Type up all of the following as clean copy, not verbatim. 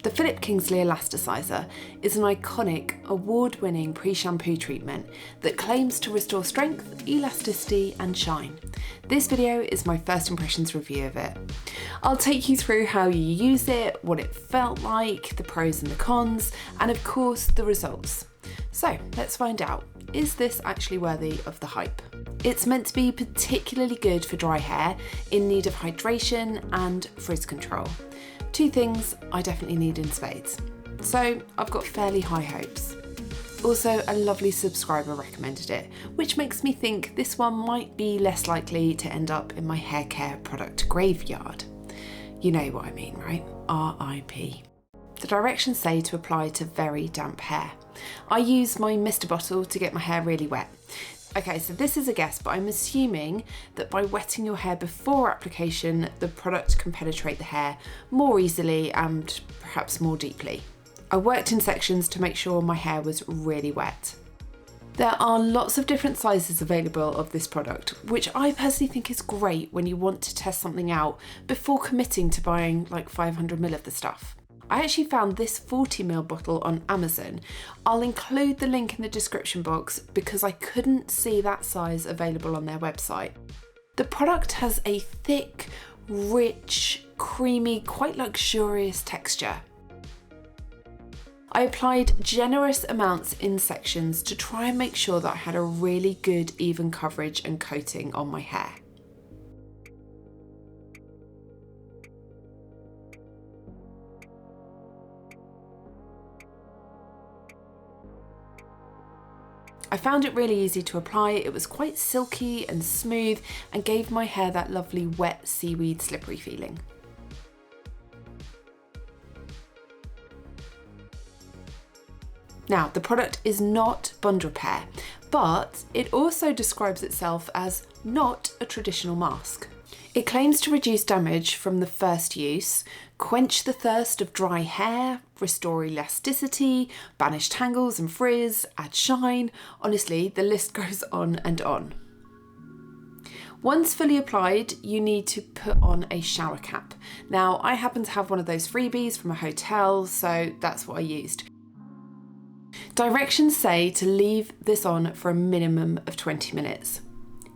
The Philip Kingsley Elasticizer is an iconic, award-winning pre-shampoo treatment that claims to restore strength, elasticity and shine. This video is my first impressions review of it. I'll take you through how you use it, what it felt like, the pros and the cons, and of course the results. So let's find out, is this actually worthy of the hype? It's meant to be particularly good for dry hair, in need of hydration and frizz control. Two things I definitely need in spades. So I've got fairly high hopes. Also, a lovely subscriber recommended it, which makes me think this one might be less likely to end up in my hair care product graveyard. You know what I mean, right? RIP. The directions say to apply to very damp hair. I use my mister bottle to get my hair really wet. Okay, so this is a guess, but I'm assuming that by wetting your hair before application, the product can penetrate the hair more easily and perhaps more deeply. I worked in sections to make sure my hair was really wet. There are lots of different sizes available of this product, which I personally think is great when you want to test something out before committing to buying like 500ml of the stuff. I actually found this 40ml bottle on Amazon. I'll include the link in the description box because I couldn't see that size available on their website. The product has a thick, rich, creamy, quite luxurious texture. I applied generous amounts in sections to try and make sure that I had a really good even coverage and coating on my hair. I found it really easy to apply. It was quite silky and smooth and gave my hair that lovely wet seaweed slippery feeling. Now, the product is not bond repair, but it also describes itself as not a traditional mask. It claims to reduce damage from the first use, quench the thirst of dry hair, restore elasticity, banish tangles and frizz, add shine. Honestly, the list goes on and on. Once fully applied, you need to put on a shower cap. Now, I happen to have one of those freebies from a hotel, so that's what I used. Directions say to leave this on for a minimum of 20 minutes.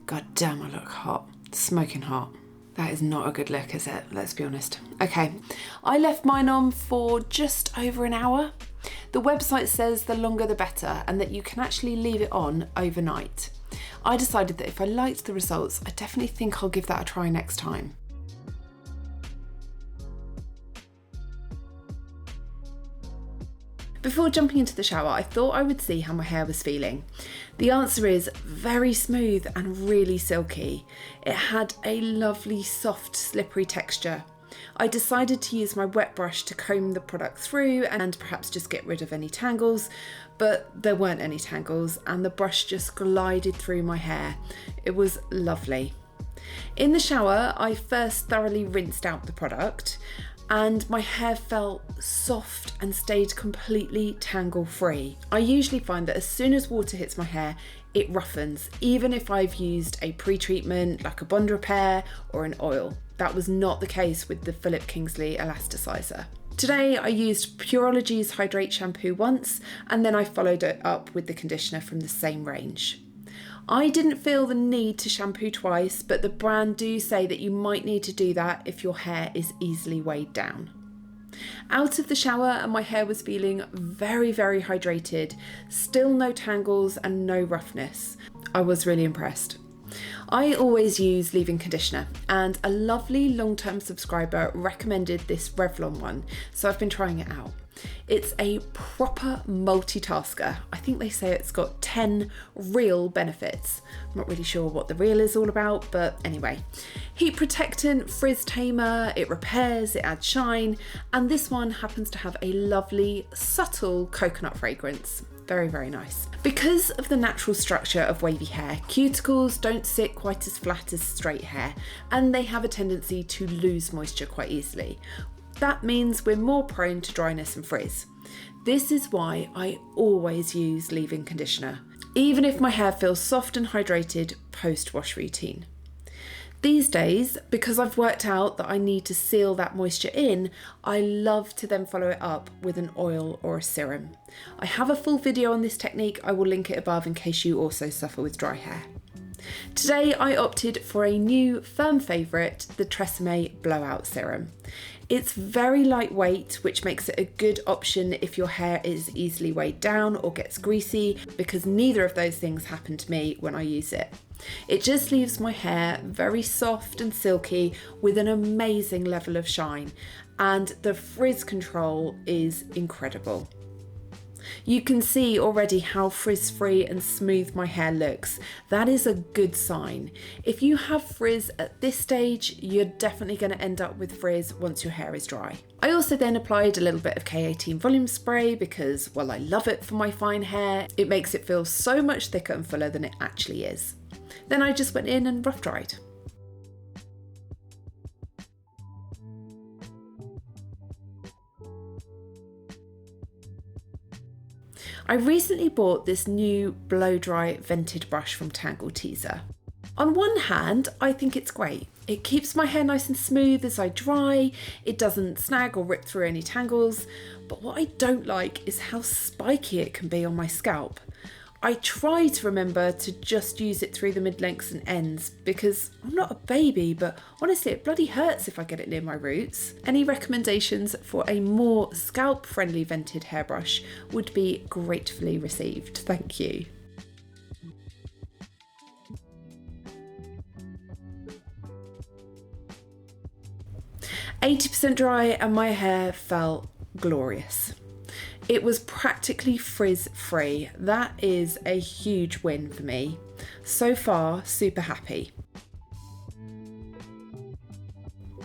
God damn, I look hot. Smoking hot. That is not a good look, is it? Let's be honest. Okay, I left mine on for just over an hour. The website says the longer the better and that you can actually leave it on overnight. I decided that if I liked the results, I definitely think I'll give that a try next time. Before jumping into the shower, I thought I would see how my hair was feeling. The answer is very smooth and really silky. It had a lovely, soft, slippery texture. I decided to use my wet brush to comb the product through and perhaps just get rid of any tangles, but there weren't any tangles and the brush just glided through my hair. It was lovely. In the shower, I first thoroughly rinsed out the product, and my hair felt soft and stayed completely tangle free. I usually find that as soon as water hits my hair, it roughens, even if I've used a pre-treatment like a bond repair or an oil. That was not the case with the Philip Kingsley Elasticizer. Today I used Pureology's Hydrate shampoo once, and then I followed it up with the conditioner from the same range. I didn't feel the need to shampoo twice, but the brand do say that you might need to do that if your hair is easily weighed down. Out of the shower and my hair was feeling very, very hydrated, still no tangles and no roughness. I was really impressed. I always use leave-in conditioner and a lovely long-term subscriber recommended this Revlon one, so I've been trying it out. It's a proper multitasker. I think they say it's got 10 real benefits. I'm not really sure what the real is all about, but anyway. Heat protectant, frizz tamer, it repairs, it adds shine, and this one happens to have a lovely, subtle coconut fragrance. Very, very nice. Because of the natural structure of wavy hair, cuticles don't sit quite as flat as straight hair, and they have a tendency to lose moisture quite easily. That means we're more prone to dryness and frizz. This is why I always use leave-in conditioner, even if my hair feels soft and hydrated post-wash routine. These days, because I've worked out that I need to seal that moisture in, I love to then follow it up with an oil or a serum. I have a full video on this technique, I will link it above in case you also suffer with dry hair. Today I opted for a new firm favourite, the Tresemme Blowout Serum. It's very lightweight, which makes it a good option if your hair is easily weighed down or gets greasy, because neither of those things happen to me when I use it. It just leaves my hair very soft and silky with an amazing level of shine, and the frizz control is incredible. You can see already how frizz-free and smooth my hair looks. That is a good sign. If you have frizz at this stage, you're definitely going to end up with frizz once your hair is dry. I also then applied a little bit of K18 volume spray because, well, I love it for my fine hair. It makes it feel so much thicker and fuller than it actually is. Then I just went in and rough dried. I recently bought this new blow dry vented brush from Tangle Teezer. On one hand, I think it's great. It keeps my hair nice and smooth as I dry, it doesn't snag or rip through any tangles, but what I don't like is how spiky it can be on my scalp. I try to remember to just use it through the mid-lengths and ends because I'm not a baby, but honestly it bloody hurts if I get it near my roots. Any recommendations for a more scalp-friendly vented hairbrush would be gratefully received. Thank you. "80% dry and my hair felt glorious. It was practically frizz-free. That is a huge win for me. So far, super happy.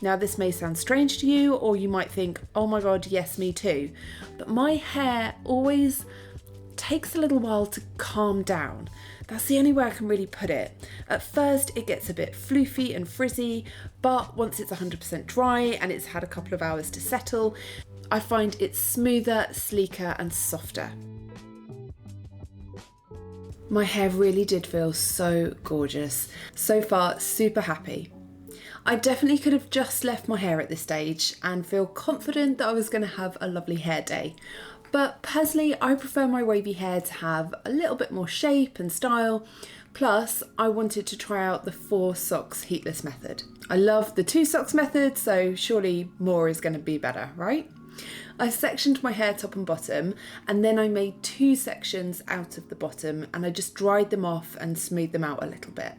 Now this may sound strange to you, or you might think, oh my god, yes, me too. But my hair always takes a little while to calm down. That's the only way I can really put it. At first it gets a bit floofy and frizzy, but once it's 100% dry and it's had a couple of hours to settle, I find it's smoother, sleeker and softer. My hair really did feel so gorgeous. So far, super happy. I definitely could have just left my hair at this stage and feel confident that I was going to have a lovely hair day. But personally, I prefer my wavy hair to have a little bit more shape and style. Plus, I wanted to try out the 4 socks heatless method. I love the 2 socks method, so surely more is going to be better, right? I sectioned my hair top and bottom, and then I made 2 sections out of the bottom, and I just dried them off and smoothed them out a little bit.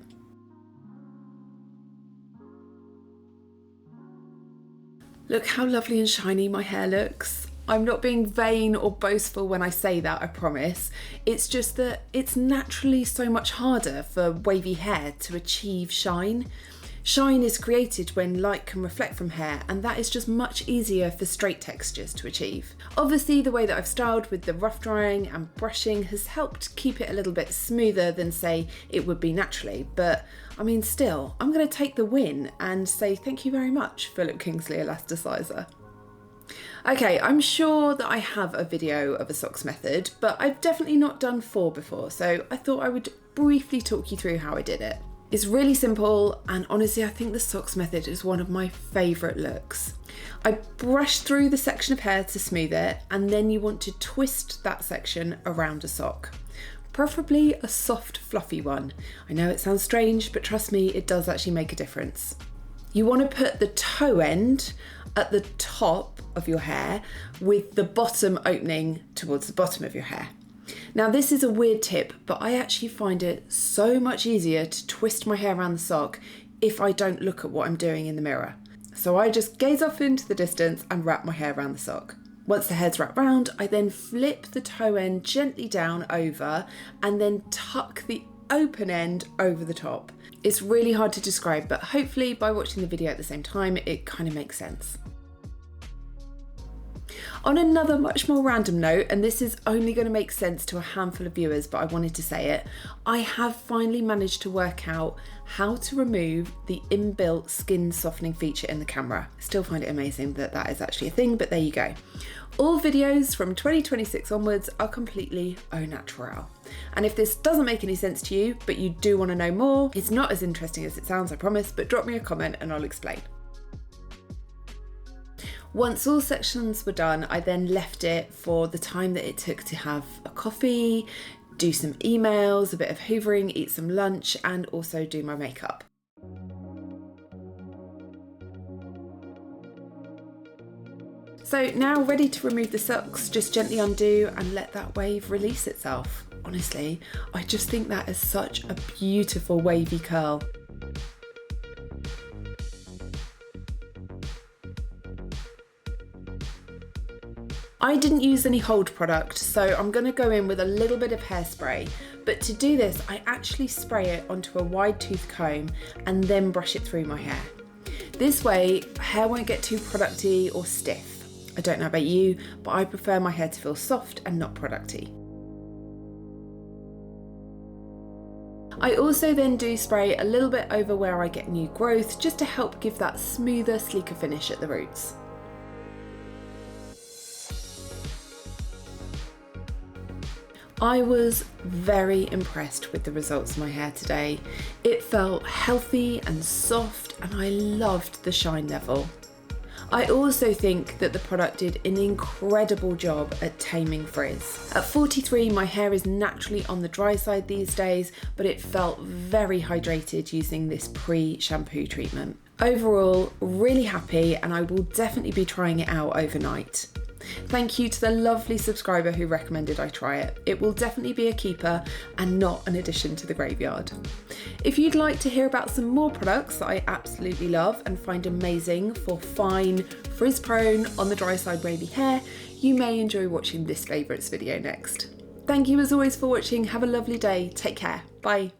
Look how lovely and shiny my hair looks. I'm not being vain or boastful when I say that, I promise. It's just that it's naturally so much harder for wavy hair to achieve shine. Shine is created when light can reflect from hair, and that is just much easier for straight textures to achieve. Obviously, the way that I've styled with the rough drying and brushing has helped keep it a little bit smoother than, say, it would be naturally, but I mean, still, I'm going to take the win and say thank you very much, Philip Kingsley Elasticizer. Okay, I'm sure that I have a video of a socks method, but I've definitely not done 4 before, so I thought I would briefly talk you through how I did it. It's really simple, and honestly I think the socks method is one of my favourite looks. I brush through the section of hair to smooth it, and then you want to twist that section around a sock. Preferably a soft, fluffy one. I know it sounds strange, but trust me, it does actually make a difference. You want to put the toe end at the top of your hair with the bottom opening towards the bottom of your hair. Now this is a weird tip, but I actually find it so much easier to twist my hair around the sock if I don't look at what I'm doing in the mirror. So I just gaze off into the distance and wrap my hair around the sock. Once the hair's wrapped round, I then flip the toe end gently down over and then tuck the open end over the top. It's really hard to describe, but hopefully by watching the video at the same time, it kind of makes sense. On another much more random note, and this is only going to make sense to a handful of viewers, but I wanted to say it, I have finally managed to work out how to remove the inbuilt skin softening feature in the camera. I still find it amazing that that is actually a thing, but there you go. All videos from 2026 onwards are completely au naturel. And if this doesn't make any sense to you, but you do want to know more, it's not as interesting as it sounds, I promise, but drop me a comment and I'll explain. Once all sections were done, I then left it for the time that it took to have a coffee, do some emails, a bit of hoovering, eat some lunch, and also do my makeup. So now ready to remove the socks, just gently undo and let that wave release itself. Honestly, I just think that is such a beautiful wavy curl. I didn't use any hold product, so I'm going to go in with a little bit of hairspray, but to do this I actually spray it onto a wide tooth comb and then brush it through my hair. This way hair won't get too producty or stiff. I don't know about you, but I prefer my hair to feel soft and not producty. I also then do spray a little bit over where I get new growth, just to help give that smoother, sleeker finish at the roots. I was very impressed with the results of my hair today. It felt healthy and soft, and I loved the shine level. I also think that the product did an incredible job at taming frizz. At 43, my hair is naturally on the dry side these days, but it felt very hydrated using this pre-shampoo treatment. Overall, really happy, and I will definitely be trying it out overnight. Thank you to the lovely subscriber who recommended I try it. It will definitely be a keeper and not an addition to the graveyard. If you'd like to hear about some more products that I absolutely love and find amazing for fine, frizz-prone, on the dry side wavy hair, you may enjoy watching this favourites video next. Thank you as always for watching. Have a lovely day. Take care. Bye.